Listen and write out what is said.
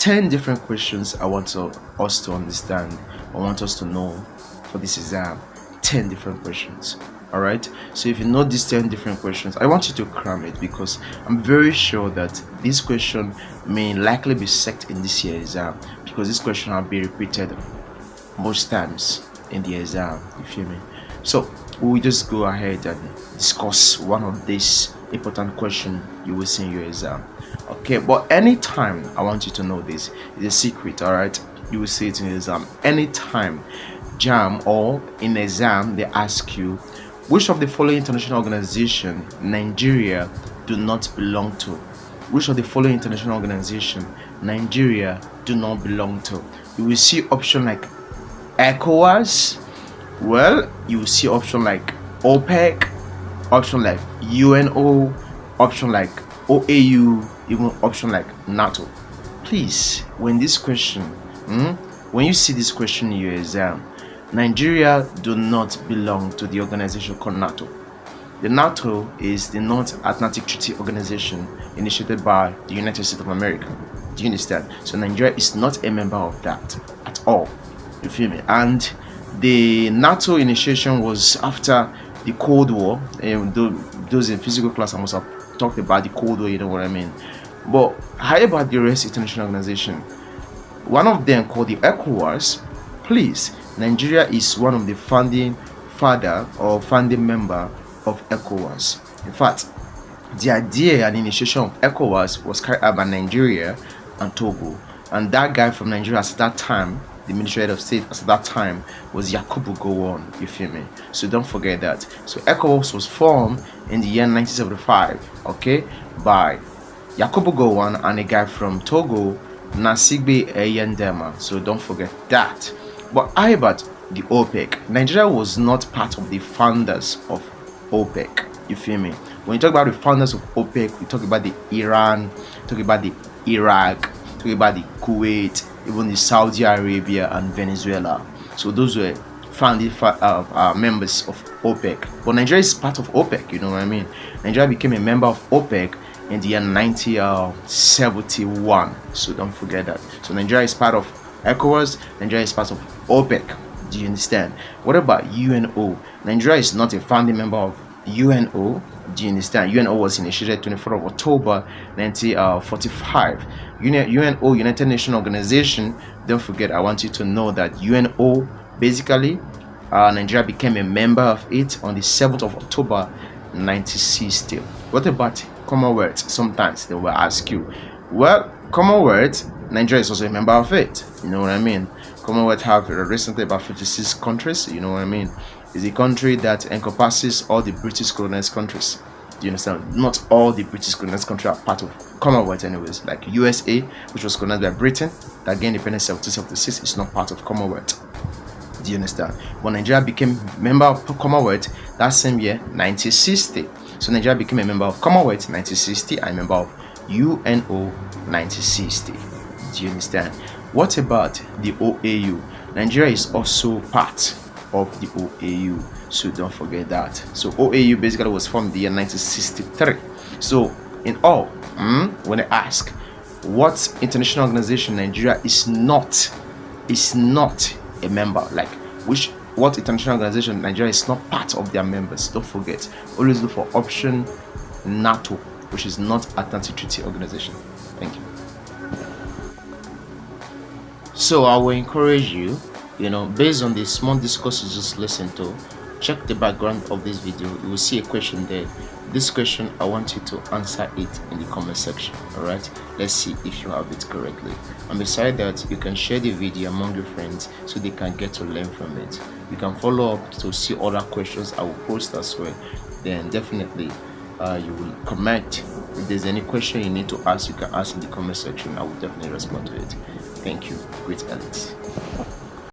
10 different questions I want us to understand. I want us to know for this exam. 10 different questions. All right, so if you know these 10 different questions, I want you to cram it, because I'm very sure that this question may likely be set in this year's exam, because this question will be repeated most times in the exam. You feel me? So we'll just go ahead and discuss one of these important questions you will see in your exam. Okay, but anytime, I want you to know this, it's a secret. All right, you will see it in the exam. Anytime jam or in exam they ask you, which of the following international organization Nigeria do not belong to? Which of the following international organization Nigeria do not belong to? You will see option like ECOWAS. Well, you will see option like OPEC, option like UNO, option like OAU, even option like NATO. Please, when you see this question in your exam, Nigeria do not belong to the organization called NATO. The NATO is the North Atlantic Treaty Organization initiated by the United States of America. Do you understand? So Nigeria is not a member of that at all. You feel me? And the NATO initiation was after the Cold War. Those in physical class, I must have talked about the Cold War, you know what I mean? But how about the rest international organization? One of them called the ECOWAS. Please, Nigeria is one of the founding father or founding member of ECOWAS. In fact, the idea and initiation of ECOWAS was carried out by Nigeria and Togo, and that guy from Nigeria at that time, the Ministry of State at that time, was Yakubu Gowon. You feel me? So don't forget that. So ECOWAS was formed in the year 1975, okay, by Yakubu Gowon and a guy from Togo, Nasigbe Eyendema. So don't forget that. But how about the OPEC? Nigeria was not part of the founders of OPEC. You feel me? When you talk about the founders of OPEC, we talk about the Iran, talk about the Iraq, talk about the Kuwait, even the Saudi Arabia and Venezuela. So those were founding members of OPEC. But Nigeria is part of OPEC. You know what I mean? Nigeria became a member of OPEC in the year 1971. So don't forget that. So Nigeria is part of ECOWAS. Nigeria is part of OPEC. Do you understand? What about UNO? Nigeria is not a founding member of UNO. Do you understand? UNO was initiated 24th of October 1945. UNO, United Nations Organization. Don't forget, I want you to know that UNO, basically, Nigeria became a member of it on the 7th of October 1960. What about Commonwealth? Sometimes they will ask you, well, Commonwealth, Nigeria is also a member of it. You know what I mean? Commonwealth have recently about 56 countries. You know what I mean? It's a country that encompasses all the British colonized countries. Do you understand? Not all the British colonized countries are part of Commonwealth anyways. Like USA, which was colonized by Britain, that gained independence in 1776, is not part of Commonwealth. Do you understand? But Nigeria became member of Commonwealth that same year, 1960. So Nigeria became a member of Commonwealth 1960 and a member of UNO 1960. Do you understand? What about the OAU? Nigeria is also part of the OAU, so don't forget that. So OAU basically was formed in the year 1963. So in all, when I ask what international organization Nigeria is not a member, like what international organization Nigeria is not part of their members, don't forget, always look for option NATO, which is North Atlantic Treaty Organization. Thank you. So I will encourage you, based on the small discourse you just listened to, check the background of this video. You will see a question there. This question, I want you to answer it in the comment section. All right, let's see if you have it correctly. And beside that, you can share the video among your friends so they can get to learn from it. You can follow up to see other questions I will post as well. Then definitely you will comment. If there's any question you need to ask, you can ask in the comment section. I will definitely respond to it. Thank you. Great, Alex.